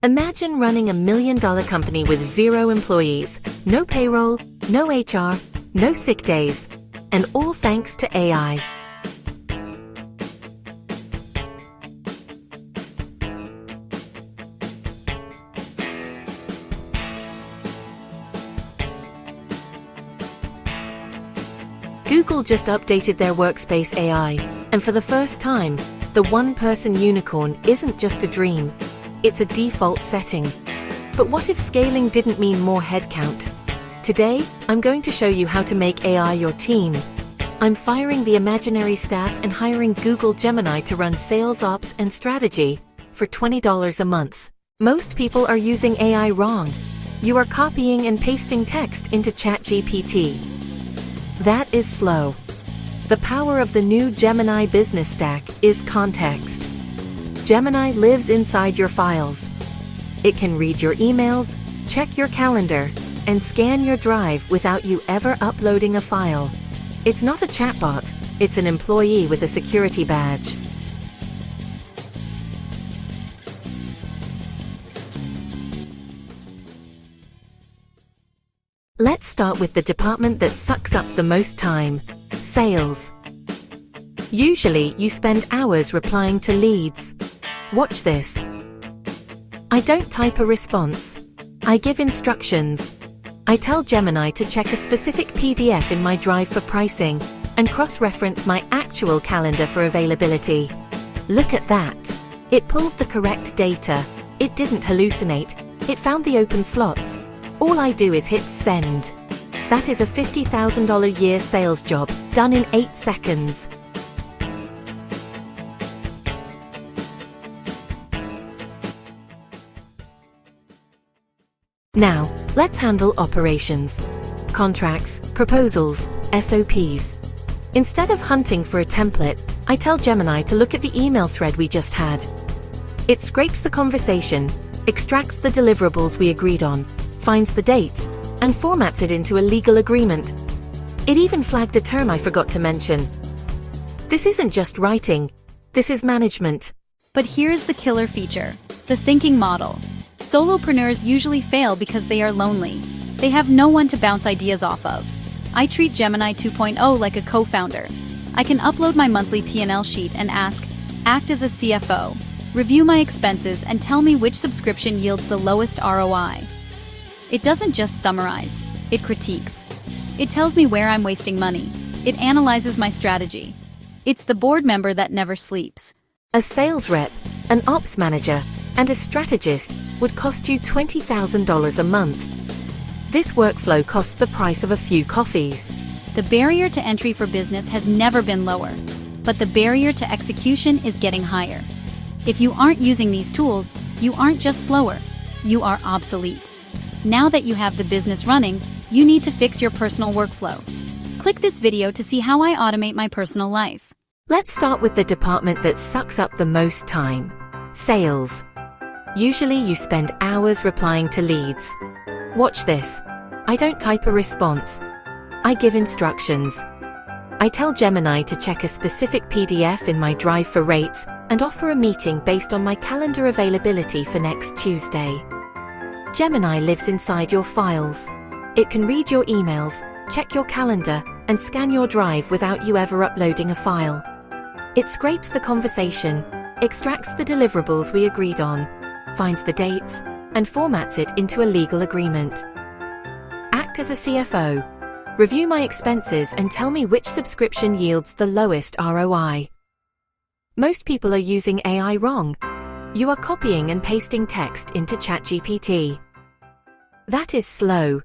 Imagine running $1 million company with 0 employees, no payroll, no HR, no sick days, and all thanks to AI. Google just updated their workspace AI, and for the first time, the one-person unicorn isn't just a dream, it's a default setting. But what if scaling didn't mean more headcount? Today, I'm going to show you how to make AI your team. I'm firing the imaginary staff and hiring Google Gemini to run sales ops and strategy for $20 a month. Most people are using AI wrong. You are copying and pasting text into ChatGPT. That is slow. The power of the new Gemini business stack is context. Gemini lives inside your files. It can read your emails, check your calendar, and scan your drive without you ever uploading a file. It's not a chatbot, it's an employee with a security badge. Let's start with the department that sucks up the most time: sales. Usually, you spend hours replying to leads. Watch this. I don't type a response. I give instructions. I tell Gemini to check a specific PDF in my drive for pricing and cross-reference my actual calendar for availability. Look at that. It pulled the correct data. It didn't hallucinate. It found the open slots. All I do is hit send. That is a $50,000 a year sales job, done in 8 seconds. Now, let's handle operations. Contracts, proposals, SOPs. Instead of hunting for a template, I tell Gemini to look at the email thread we just had. It scrapes the conversation, extracts the deliverables we agreed on, finds the dates, and formats it into a legal agreement. It even flagged a term I forgot to mention. This isn't just writing, this is management. But here's the killer feature: the thinking model. Solopreneurs usually fail because they are lonely. They have no one to bounce ideas off of. I treat Gemini 2.0 like a co-founder. I can upload my monthly P&L sheet and act as a CFO, review my expenses, and tell me which subscription yields the lowest ROI. It doesn't just summarize, it critiques. It tells me where I'm wasting money. It analyzes my strategy. It's the board member that never sleeps. A sales rep, an ops manager, and a strategist would cost you $20,000 a month. This workflow costs the price of a few coffees. The barrier to entry for business has never been lower, but the barrier to execution is getting higher. If you aren't using these tools, you aren't just slower, you are obsolete. Now that you have the business running, you need to fix your personal workflow. Click this video to see how I automate my personal life. Let's start with the department that sucks up the most time: sales. Usually you spend hours replying to leads. Watch this. I don't type a response. I give instructions. I tell Gemini to check a specific PDF in my drive for rates and offer a meeting based on my calendar availability for next Tuesday. Gemini lives inside your files. It can read your emails, check your calendar, and scan your drive without you ever uploading a file. It scrapes the conversation, extracts the deliverables we agreed on, finds the dates, and formats it into a legal agreement. Act as a CFO. Review my expenses and tell me which subscription yields the lowest ROI. Most people are using AI wrong. You are copying and pasting text into ChatGPT. That is slow.